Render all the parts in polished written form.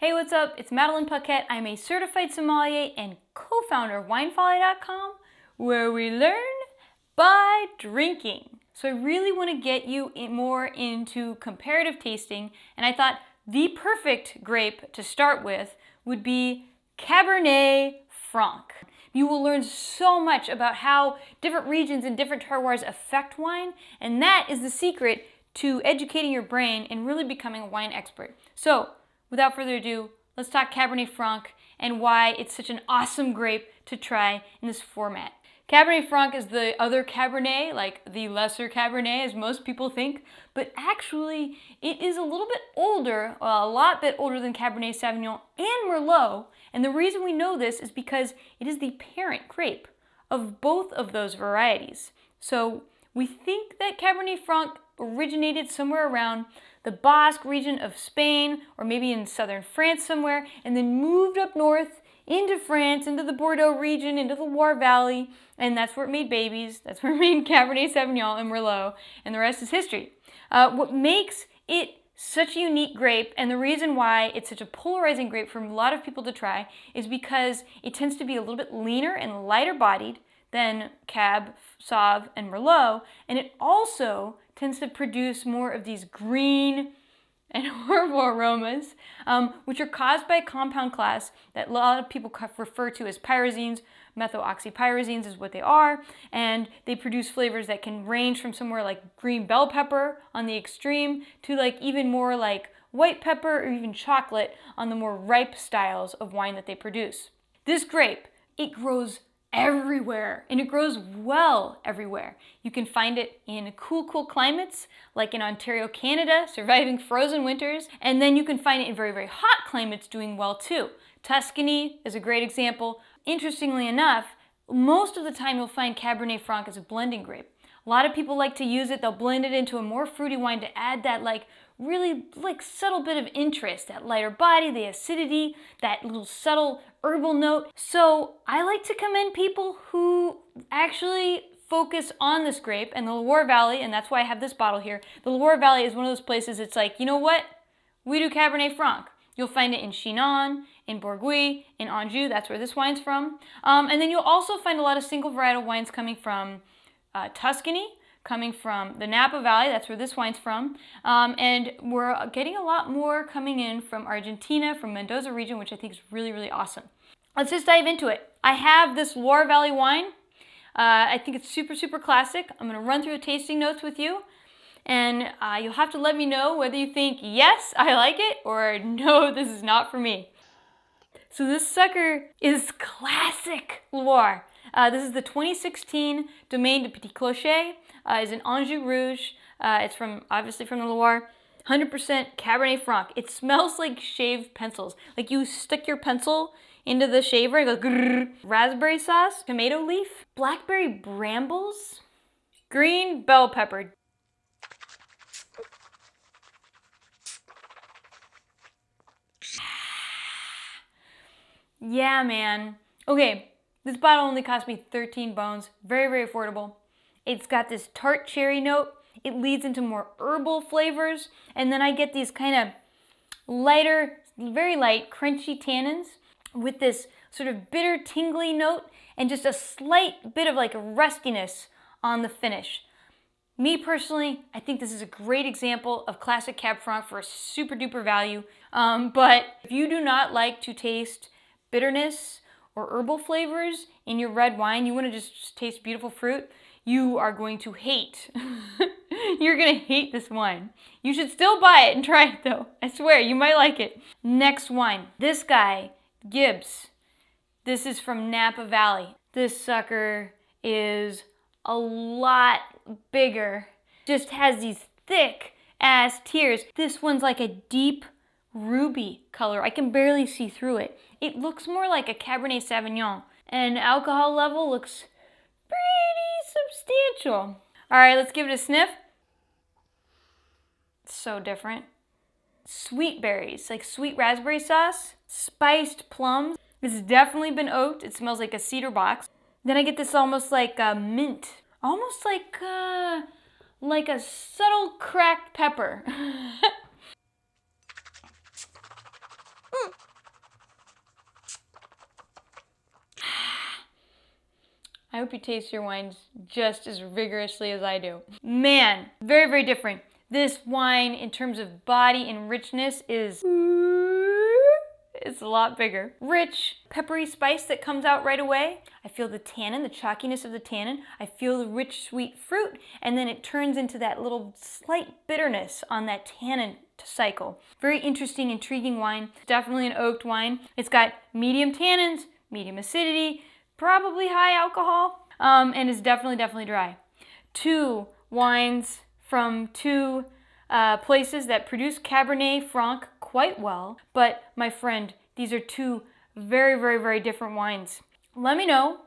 Hey, what's up? It's Madeline Paquette. I'm a certified sommelier and co-founder of WineFolly.com, where we learn by drinking. So I really want to get you more into comparative tasting, and I thought the perfect grape to start with would be Cabernet Franc. You will learn so much about how different regions and different terroirs affect wine, and that is the secret to educating your brain and really becoming a wine expert. So, without further ado, let's talk Cabernet Franc and why it's such an awesome grape to try in this format. Cabernet Franc is the other Cabernet, like the lesser Cabernet as most people think, but actually it is a little bit older, a lot bit older than Cabernet Sauvignon and Merlot, and the reason we know this is because it is the parent grape of both of those varieties. So we think that Cabernet Franc originated somewhere around the Basque region of Spain, or maybe in southern France somewhere, and then moved up north into France, into the Bordeaux region, into the Loire Valley, and that's where it made babies. That's where it made Cabernet Sauvignon and Merlot, and the rest is history. What makes it such a unique grape, and the reason why it's such a polarizing grape for a lot of people to try, is because it tends to be a little bit leaner and lighter bodied than Cab, Sauv, and Merlot, and it also tends to produce more of these green and horrible aromas, which are caused by a compound class that a lot of people refer to as pyrazines. Methoxypyrazines is what they are, and they produce flavors that can range from somewhere like green bell pepper on the extreme to like even more like white pepper or even chocolate on the more ripe styles of wine that they produce. This grape, it grows everywhere, and it grows well everywhere. You can find it in cool climates, like in Ontario, Canada, surviving frozen winters, and then you can find it in very hot climates doing well too. Tuscany is a great example. Interestingly enough, most of the time you'll find Cabernet Franc as a blending grape. A lot of people like to use it. They'll blend it into a more fruity wine to add that really subtle bit of interest, that lighter body, the acidity, that little subtle herbal note. So I like to commend people who actually focus on this grape and the Loire Valley, and that's why I have this bottle here. The Loire Valley is one of those places it's like, you know what? We do Cabernet Franc. You'll find it in Chinon, in Bourgogne, in Anjou, that's where this wine's from. And then you'll also find a lot of single varietal wines coming from Tuscany, coming from the Napa Valley, that's where this wine's from. And we're getting a lot more coming in from Argentina, from Mendoza region, which I think is really awesome. Let's just dive into it. I have this Loire Valley wine. I think it's super classic. I'm gonna run through the tasting notes with you, and you'll have to let me know whether you think, yes, I like it, or no, this is not for me. So this sucker is classic Loire. This is the 2016 Domaine de Petit Clocher. It's an Anjou Rouge. It's obviously from the Loire. 100% Cabernet Franc. It smells like shaved pencils. Like you stick your pencil into the shaver and go grrr. Raspberry sauce, tomato leaf, blackberry brambles, green bell pepper. Yeah, man. Okay, this bottle only cost me 13 bones. Very affordable. It's got this tart cherry note. It leads into more herbal flavors. And then I get these kind of lighter, very light, crunchy tannins with this sort of bitter, tingly note and just a slight bit of like rustiness on the finish. Me personally, I think this is a great example of classic Cab Franc for a super duper value. But if you do not like to taste bitterness or herbal flavors in your red wine, you want to just taste beautiful fruit, you are going to hate. You're going to hate this wine. You should still buy it and try it though. I swear, you might like it. Next wine. This guy, Gibbs. This is from Napa Valley. This sucker is a lot bigger. Just has these thick ass tears. This one's like a deep ruby color. I can barely see through it. It looks more like a Cabernet Sauvignon, and alcohol level looks pretty substantial. All right, let's give it a sniff. It's so different. Sweet berries, like sweet raspberry sauce, spiced plums. It's definitely been oaked. It smells like a cedar box. Then I get this almost like a mint, almost like a subtle cracked pepper. I hope you taste your wines just as vigorously as I do. Man, very, very different. This wine, in terms of body and richness, is it's a lot bigger. Rich, peppery spice that comes out right away. I feel the tannin, the chalkiness of the tannin. I feel the rich, sweet fruit, and then it turns into that little slight bitterness on that tannin cycle. Very interesting, intriguing wine. Definitely an oaked wine. It's got medium tannins, medium acidity, probably high alcohol, and is definitely dry. 2 wines from 2 places that produce Cabernet Franc quite well, but my friend, these are 2 very, very, very different wines. Let me know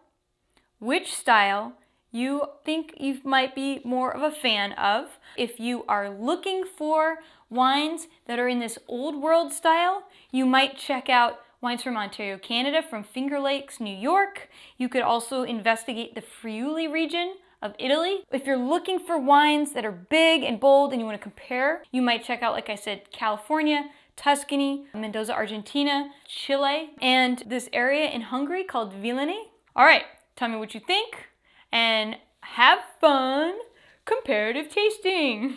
which style you think you might be more of a fan of. If you are looking for wines that are in this old world style, you might check out wines from Ontario, Canada, from Finger Lakes, New York. You could also investigate the Friuli region of Italy. If you're looking for wines that are big and bold and you want to compare, you might check out, like I said, California, Tuscany, Mendoza, Argentina, Chile, and this area in Hungary called Villene. All right, tell me what you think and have fun comparative tasting.